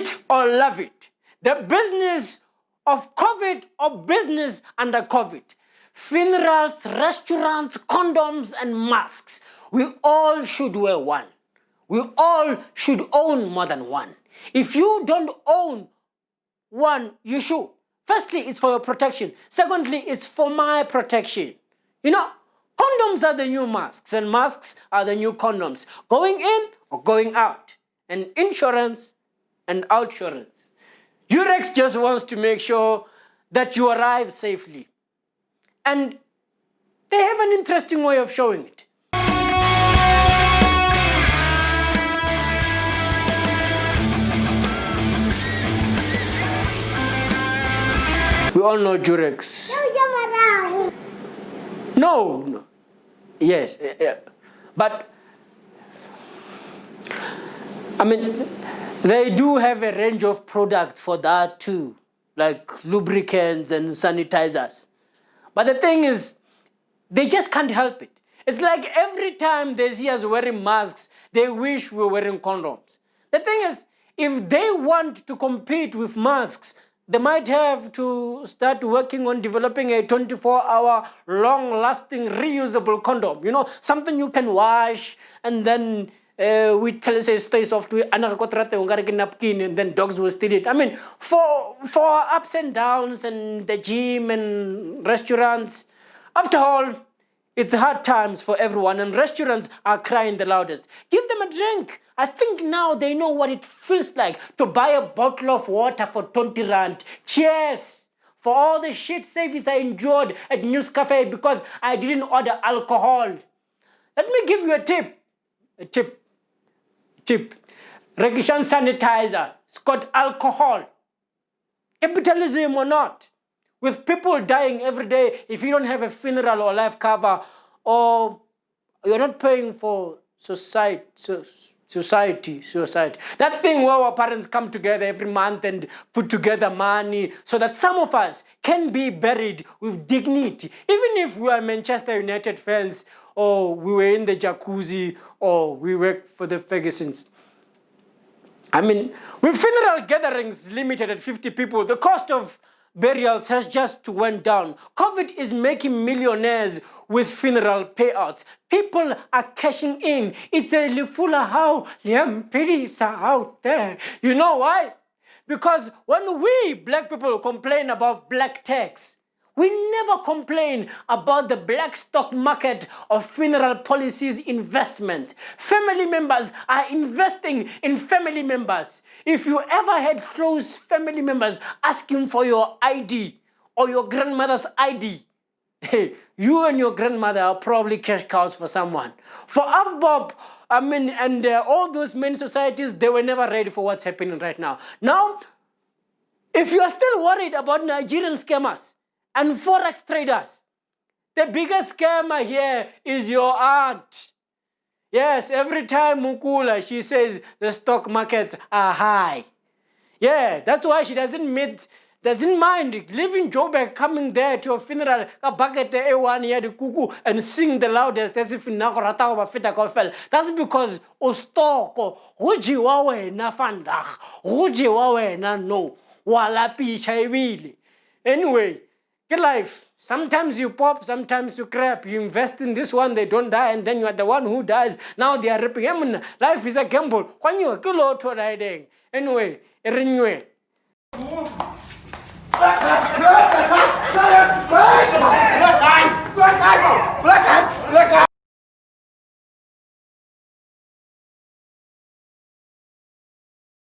it or love it. The business of COVID or business under COVID. Funerals, restaurants, condoms, and masks. We all should wear one. We all should own more than one. If you don't own one, you should. Firstly, it's for your protection. Secondly, it's for my protection. You know, condoms are the new masks, and masks are the new condoms. Going in or going out. And insurance and outsurance. Durex just wants to make sure that you arrive safely. And they have an interesting way of showing it. We all know Durex. No. Yes. But, I mean, they do have a range of products for that too, like lubricants and sanitizers. But the thing is, they just can't help it. It's like every time they see us wearing masks, they wish we were wearing condoms. The thing is, if they want to compete with masks, they might have to start working on developing a 24-hour, long-lasting, reusable condom. You know, something you can wash and then we tell us stay soft, napkin, and then dogs will steal it. I mean, for ups and downs and the gym and restaurants, after all, it's hard times for everyone, and restaurants are crying the loudest. Give them a drink. I think now they know what it feels like to buy a bottle of water for 20 rand. Cheers for all the shit service I enjoyed at News Cafe because I didn't order alcohol. Let me give you a tip. Regishan sanitizer. It's got alcohol. Capitalism or not. With people dying every day, if you don't have a funeral or life cover, or you're not paying for suicide. That thing where our parents come together every month and put together money so that some of us can be buried with dignity. Even if we are Manchester United fans, or we were in the jacuzzi, or we work for the Fergusons. I mean, with funeral gatherings limited at 50 people, the cost of burials has just went down. COVID is making millionaires with funeral payouts. People are cashing in. It's a lifula how liampilisa out there. You know why? Because when we black people complain about black tax, we never complain about the black stock market of funeral policies investment. Family members are investing in family members. If you ever had close family members asking for your ID or your grandmother's ID, hey, you and your grandmother are probably cash cows for someone. For Avbob, and all those main societies, they were never ready for what's happening right now. Now, if you are still worried about Nigerian scammers and forex traders, the biggest scammer here is your aunt. Yes, every time Mukula, she says the stock markets are high. Yeah, that's why she doesn't mind leaving Joburg, coming there to a funeral, a bucket A1 here, the cuckoo, and sing the loudest as if that's because Ostoko, Huji Wawe na Fandak, Huji Wawe na no, Walapi Chaivili. Anyway, get life. Sometimes you pop, sometimes you crap. You invest in this one, they don't die, and then you are the one who dies. Now they are ripping. Life is a gamble. When you are riding. Anyway, renew.